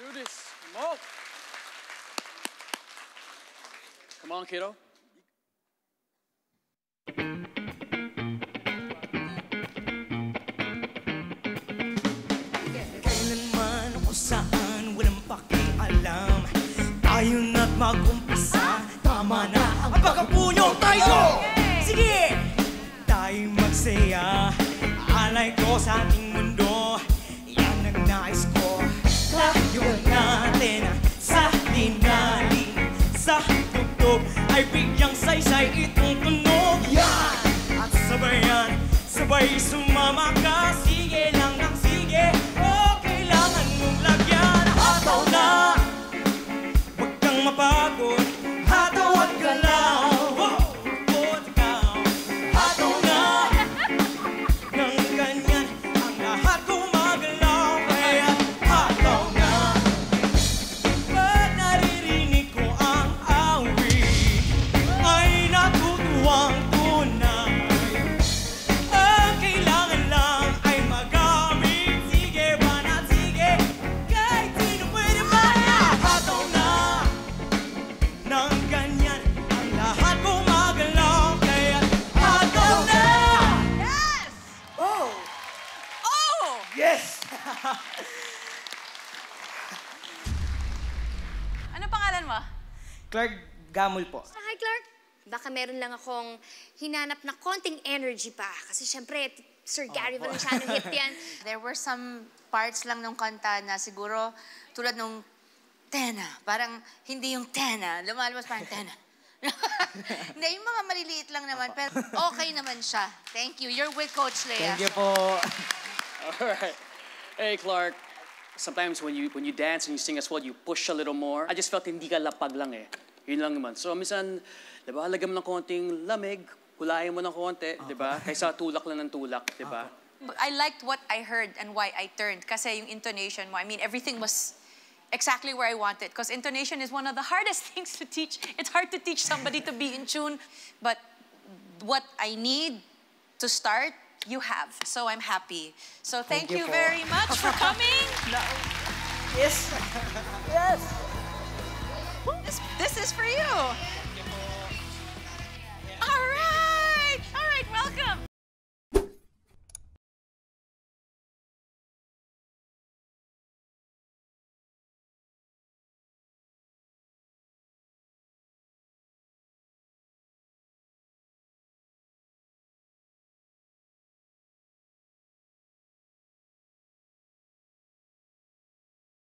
Do this. Mo. Come on, kiddo. Kailanman o saan, walang pakialam. Tayo na't mag-umpisa. Tama na ang pagkapunyo tayo! Sige! Tayo magsaya. Alay ko sa ating mundo. Yan ang nais ko. Tayo natin sa linali. Sa tugtog ay bigyang saysay itong tunog. Yan! At sabayan, sabay sumama ka. Sige lang ng sige. O kailangan mong lagyan. Hataw na! Huwag kang mapagod. Hataw at galaw. Pagod ka. Hataw na! Nang ganyan ang lahat gumagalaw. Kaya hataw na! Pag naririnig ko ang awit, ay natutuwang tunay. Ang kailangan lang ay magamit. Sige ba na sige, kahit sino pwede ba? Hataw na! Nang ganyan ang lahat gumagalaw. Kaya hataw na! Yes! Oh! Oh! Yes! Ano pangalan mo? Clark Gamul po. Hi, Clark. Baka meron lang akong hinanap na konting energy pa. Kasi syempre, Sir Gary Valenciano hit yan. There were some parts lang ng kanta na siguro tulad nung tena. Parang hindi yung tena. Lumalabas parang tena. Hindi, yung mga maliliit lang naman. Pero okay naman siya. Thank you. You're with Coach Lea. Thank you po. All right. Hey, Clark. Sometimes when you dance and you sing as well, you push a little more. I just felt hindi ka lapag lang eh. Yun lang naman. So, minsan, di ba, lagyan mo ng konting lamig, kulayan mo ng konti, di ba? Kaysa tulak lang ng tulak, di ba? I liked what I heard and why I turned. Kasi yung intonation mo, I mean, everything was exactly where I wanted. Because intonation is one of the hardest things to teach. It's hard to teach somebody to be in tune. But what I need to start, you have. So I'm happy. So thank you po. very much for coming. Yes! Yes! This is for you.